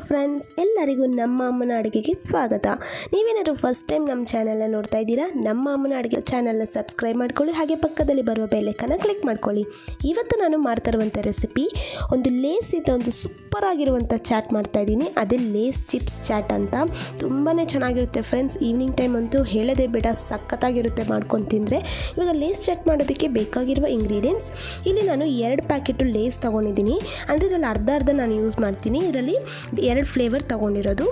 Friends, ಎಲ್ಲರಿಗೂ ನಮ್ಮ ಅಮ್ಮನ ಅಡುಗೆಗೆ ಸ್ವಾಗತ. ನೀವೇನಾದರೂ ಫಸ್ಟ್ ಟೈಮ್ ನಮ್ಮ ಚಾನೆಲ್ನ ನೋಡ್ತಾ ಇದ್ದೀರಾ, ನಮ್ಮ ಅಮ್ಮನ ಅಡುಗೆ ಚಾನೆಲ್ನ ಸಬ್ಸ್ಕ್ರೈಬ್ ಮಾಡ್ಕೊಳ್ಳಿ, ಹಾಗೆ ಪಕ್ಕದಲ್ಲಿ ಬರುವ ಬೆಲ್ ಐಕಾನ್ನ ಕ್ಲಿಕ್ ಮಾಡ್ಕೊಳ್ಳಿ. ಇವತ್ತು ನಾನು ಮಾಡ್ತಾ ಇರುವಂಥ ರೆಸಿಪಿ ಒಂದು ಲೇಸ್ ಇದ್ದ ಒಂದು ಸೂಪರ್ ಆಗಿರುವಂಥ ಚಾಟ್ ಮಾಡ್ತಾ ಇದ್ದೀನಿ. ಅದೇ ಲೇಸ್ ಚಿಪ್ಸ್ ಚಾಟ್ ಅಂತ. ತುಂಬಾ ಚೆನ್ನಾಗಿರುತ್ತೆ ಫ್ರೆಂಡ್ಸ್. ಈವ್ನಿಂಗ್ ಟೈಮ್ ಅಂತೂ ಹೇಳೋದೇ ಬೇಡ, ಸಖತ್ತಾಗಿರುತ್ತೆ ಮಾಡ್ಕೊಂಡು ತಿಂದರೆ. ಇವಾಗ ಲೇಸ್ ಚಾಟ್ ಮಾಡೋದಕ್ಕೆ ಬೇಕಾಗಿರುವ ಇಂಗ್ರೀಡಿಯೆಂಟ್ಸ್ ಇಲ್ಲಿ ನಾನು 2 ಪ್ಯಾಕೆಟು ಲೇಸ್ ತೊಗೊಂಡಿದ್ದೀನಿ. ಅಂದರೆ ಇದರಲ್ಲಿ ಅರ್ಧ ನಾನು ಯೂಸ್ ಮಾಡ್ತೀನಿ. ಇದರಲ್ಲಿ 2 ಫ್ಲೇವರ್ ತೊಗೊಂಡಿರೋದು.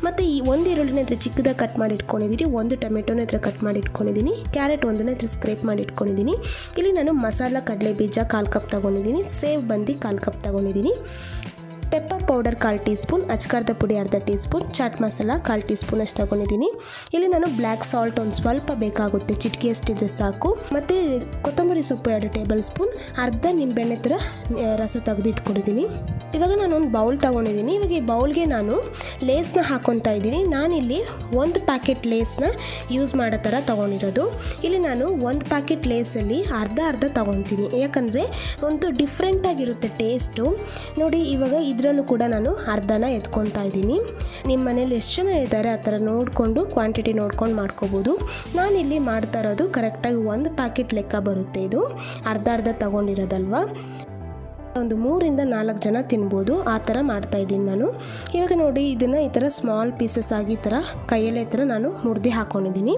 ಮತ್ತು ಈ ಒಂದು ಈರುಳ್ಳಿನ ಇದ್ರೆ ಚಿಕ್ಕದಾಗಿ ಕಟ್ ಮಾಡಿ ಇಟ್ಕೊಂಡಿದ್ದೀನಿ, ಒಂದು ಟೊಮೆಟೊನ ಇದ್ರೆ ಕಟ್ ಮಾಡಿ ಇಟ್ಕೊಂಡಿದ್ದೀನಿ, ಕ್ಯಾರೆಟ್ ಒಂದನ್ನ ಇದ್ರೆ ಸ್ಕ್ರೇಪ್ ಮಾಡಿ ಇಟ್ಕೊಂಡಿದ್ದೀನಿ. ಇಲ್ಲಿ ನಾನು ಮಸಾಲ ಕಡಲೆ ಬೀಜ 1/4 ಕಪ್ ತೊಗೊಂಡಿದ್ದೀನಿ, ಸೇವ್ ಬಂದು 1/4 ಕಪ್ ತೊಗೊಂಡಿದ್ದೀನಿ, ಪೆಪ್ಪರ್ ಪೌಡರ್ 1/4 ಟೀ ಸ್ಪೂನ್, ಅಚ್ಕಾರದ ಪುಡಿ 1/2 teaspoon, chaat masala 1/4 teaspoon ಅಷ್ಟು ತೊಗೊಂಡಿದ್ದೀನಿ. ಇಲ್ಲಿ ನಾನು ಬ್ಲ್ಯಾಕ್ ಸಾಲ್ಟ್ ಒಂದು ಸ್ವಲ್ಪ ಬೇಕಾಗುತ್ತೆ, ಚಿಟಿಕೆಯಷ್ಟಿದ್ರೆ ಸಾಕು. ಮತ್ತು ಕೊತ್ತಂಬರಿ ಸೊಪ್ಪು 2 ಟೇಬಲ್ ಸ್ಪೂನ್, ಅರ್ಧ ನಿಂಬೆಹಣ್ಣೆ ಥರ ರಸ ತೆಗೆದು ಇಟ್ಕೊಂಡಿದ್ದೀನಿ. ಇವಾಗ ನಾನು ಒಂದು ಬೌಲ್ ತೊಗೊಂಡಿದ್ದೀನಿ. ಇವಾಗ ಈ ಬೌಲ್ಗೆ ನಾನು ಲೇಸ್ನ ಹಾಕ್ಕೊತಾ ಇದ್ದೀನಿ. ನಾನಿಲ್ಲಿ 1 ಪ್ಯಾಕೆಟ್ ಲೇಸ್ನ ಯೂಸ್ ಮಾಡೋ ಥರ ತೊಗೊಂಡಿರೋದು. ಇಲ್ಲಿ ನಾನು 1 ಪ್ಯಾಕೆಟ್ ಲೇಸಲ್ಲಿ ಅರ್ಧ ತೊಗೊತೀನಿ, ಯಾಕಂದರೆ ಒಂದು ಡಿಫ್ರೆಂಟಾಗಿರುತ್ತೆ ಟೇಸ್ಟು. ನೋಡಿ, ಇವಾಗ ಇದರಲ್ಲೂ ಕೂಡ ನಾನು ಅರ್ಧನ ಎತ್ಕೊತಾ ಇದ್ದೀನಿ. ನಿಮ್ಮ ಮನೇಲಿ ಎಷ್ಟು ಜನ ಇದ್ದಾರೆ ಆ ಥರ ನೋಡಿಕೊಂಡು ಕ್ವಾಂಟಿಟಿ ನೋಡ್ಕೊಂಡು ಮಾಡ್ಕೋಬೋದು. ನಾನಿಲ್ಲಿ ಮಾಡ್ತಾ ಇರೋದು ಕರೆಕ್ಟಾಗಿ 1 ಪ್ಯಾಕೆಟ್ ಲೆಕ್ಕ ಬರುತ್ತೆ. ಇದು ಅರ್ಧ ತೊಗೊಂಡಿರೋದಲ್ವ, ಒಂದು 3ರಿಂದ 4 ಜನ ತಿನ್ಬೋದು, ಆ ಥರ ಮಾಡ್ತಾಯಿದ್ದೀನಿ ನಾನು. ಇವಾಗ ನೋಡಿ, ಇದನ್ನು ಈ ಥರ ಸ್ಮಾಲ್ ಪೀಸಸ್ ಆಗಿ ಈ ಥರ ಕೈಯಲ್ಲೇ ಥರ ನಾನು ಮುರಿದು ಹಾಕ್ಕೊಂಡಿದ್ದೀನಿ.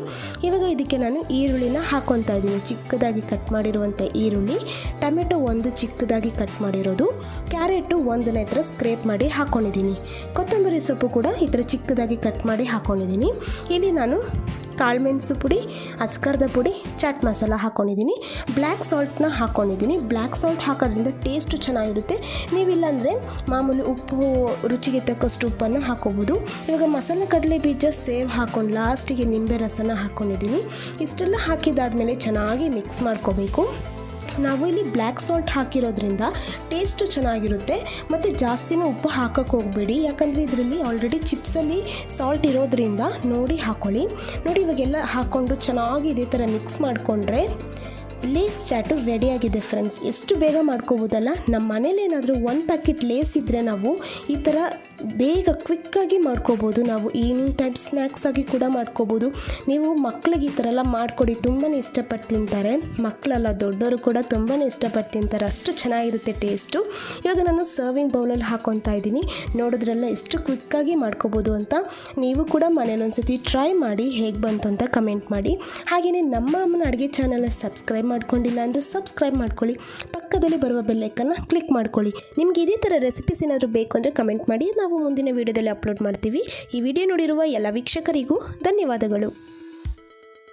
ಇವಾಗ ಇದಕ್ಕೆ ನಾನು ಈರುಳ್ಳಿನ ಹಾಕ್ಕೊತಾ ಇದ್ದೀನಿ. ಚಿಕ್ಕದಾಗಿ ಕಟ್ ಮಾಡಿರುವಂಥ ಈರುಳ್ಳಿ, ಟೊಮೆಟೊ 1 ಚಿಕ್ಕದಾಗಿ ಕಟ್ ಮಾಡಿರೋದು, ಕ್ಯಾರೆಟು 1ನ ಈ ಥರ ಸ್ಕ್ರೇಪ್ ಮಾಡಿ ಹಾಕ್ಕೊಂಡಿದ್ದೀನಿ, ಕೊತ್ತಂಬರಿ ಸೊಪ್ಪು ಕೂಡ ಈ ಥರ ಚಿಕ್ಕದಾಗಿ ಕಟ್ ಮಾಡಿ ಹಾಕ್ಕೊಂಡಿದ್ದೀನಿ. ಇಲ್ಲಿ ನಾನು ಕಾಳುಮೆಣಸು ಪುಡಿ, ಅಚ್ಕಾರದ ಪುಡಿ, ಚಾಟ್ ಮಸಾಲ ಹಾಕ್ಕೊಂಡಿದ್ದೀನಿ, ಬ್ಲ್ಯಾಕ್ ಸಾಲ್ಟ್ನ ಹಾಕ್ಕೊಂಡಿದ್ದೀನಿ. ಬ್ಲ್ಯಾಕ್ ಸಾಲ್ಟ್ ಹಾಕೋದ್ರಿಂದ ಟೇಸ್ಟು ಚೆನ್ನಾಗಿರುತ್ತೆ. ನೀವಿಲ್ಲಾಂದರೆ ಮಾಮೂಲಿ ಉಪ್ಪು, ರುಚಿಗೆ ತಕ್ಕಷ್ಟು ಉಪ್ಪನ್ನು ಹಾಕ್ಕೋಬೋದು. ಇವಾಗ ಮಸಾಲೆ ಕಡಲೆ ಬೀಜ, ಸೇವ್ ಹಾಕ್ಕೊಂಡು ಲಾಸ್ಟಿಗೆ ನಿಂಬೆ ರಸನ ಹಾಕ್ಕೊಂಡಿದ್ದೀನಿ. ಇಷ್ಟೆಲ್ಲ ಹಾಕಿದಾದ್ಮೇಲೆ ಚೆನ್ನಾಗಿ ಮಿಕ್ಸ್ ಮಾಡ್ಕೋಬೇಕು. ನಾವು ಇಲ್ಲಿ ಬ್ಲ್ಯಾಕ್ ಸಾಲ್ಟ್ ಹಾಕಿರೋದ್ರಿಂದ ಟೇಸ್ಟು ಚೆನ್ನಾಗಿರುತ್ತೆ. ಮತ್ತು ಜಾಸ್ತಿನೂ ಉಪ್ಪು ಹಾಕೋಕ್ಕೆ ಹೋಗಬೇಡಿ, ಯಾಕಂದರೆ ಇದರಲ್ಲಿ ಆಲ್ರೆಡಿ ಚಿಪ್ಸಲ್ಲಿ ಸಾಲ್ಟ್ ಇರೋದ್ರಿಂದ ನೋಡಿ ಹಾಕ್ಕೊಳ್ಳಿ. ನೋಡಿ, ಇವಾಗೆಲ್ಲ ಹಾಕ್ಕೊಂಡು ಚೆನ್ನಾಗಿ ಇದೇ ಥರ ಮಿಕ್ಸ್ ಮಾಡಿಕೊಂಡ್ರೆ ಲೇಸ್ ಚಾಟು ರೆಡಿಯಾಗಿದೆ ಫ್ರೆಂಡ್ಸ್. ಎಷ್ಟು ಬೇಗ ಮಾಡ್ಕೋಬೋದಲ್ಲ. ನಮ್ಮ ಮನೇಲಿ ಏನಾದರೂ 1 ಪ್ಯಾಕೆಟ್ ಲೇಸ್ ಇದ್ದರೆ ನಾವು ಈ ಥರ ಬೇಗ ಕ್ವಿಕ್ಕಾಗಿ ಮಾಡ್ಕೋಬೋದು. ನಾವು ಈವ್ನಿಂಗ್ ಟೈಮ್ ಸ್ನ್ಯಾಕ್ಸ್ ಆಗಿ ಕೂಡ ಮಾಡ್ಕೋಬೋದು. ನೀವು ಮಕ್ಕಳಿಗೆ ಈ ಥರ ಎಲ್ಲ ಮಾಡಿಕೊಡಿ, ತುಂಬಾ ಇಷ್ಟಪಟ್ಟು ತಿಂತಾರೆ. ಮಕ್ಕಳಲ್ಲ, ದೊಡ್ಡವರು ಕೂಡ ತುಂಬಾ ಇಷ್ಟಪಟ್ಟು ತಿಂತಾರೆ, ಅಷ್ಟು ಚೆನ್ನಾಗಿರುತ್ತೆ ಟೇಸ್ಟು. ಇವಾಗ ನಾನು ಸರ್ವಿಂಗ್ ಬೌಲಲ್ಲಿ ಹಾಕ್ಕೊತಾ ಇದ್ದೀನಿ. ನೋಡಿದ್ರೆಲ್ಲ ಎಷ್ಟು ಕ್ವಿಕ್ಕಾಗಿ ಮಾಡ್ಕೋಬೋದು ಅಂತ. ನೀವು ಕೂಡ ಮನೇಲಿ ಒಂದ್ಸತಿ ಟ್ರೈ ಮಾಡಿ, ಹೇಗೆ ಬಂತು ಅಂತ ಕಮೆಂಟ್ ಮಾಡಿ. ಹಾಗೆಯೇ ನಮ್ಮ ಅಮ್ಮನ ಅಡುಗೆ ಚಾನಲ್ನ ಸಬ್ಸ್ಕ್ರೈಬ್ ಮಾಡ್ಕೊಂಡಿಲ್ಲ ಅಂದರೆ ಸಬ್ಸ್ಕ್ರೈಬ್ ಮಾಡ್ಕೊಳ್ಳಿ, ಪಕ್ಕದಲ್ಲಿ ಬರುವ ಬೆಲ್ ಐಕಾನ್ನ ಕ್ಲಿಕ್ ಮಾಡ್ಕೊಳ್ಳಿ. ನಿಮ್ಗೆ ಇದೇ ಥರ ರೆಸಿಪೀಸ್ ಏನಾದರೂ ಬೇಕು ಅಂದರೆ ಕಮೆಂಟ್ ಮಾಡಿ, ನಾವು ಮುಂದಿನ ವೀಡಿಯೋದಲ್ಲಿ ಅಪ್ಲೋಡ್ ಮಾಡ್ತೀವಿ. ಈ ವಿಡಿಯೋ ನೋಡಿರುವ ಎಲ್ಲ ವೀಕ್ಷಕರಿಗೂ ಧನ್ಯವಾದಗಳು.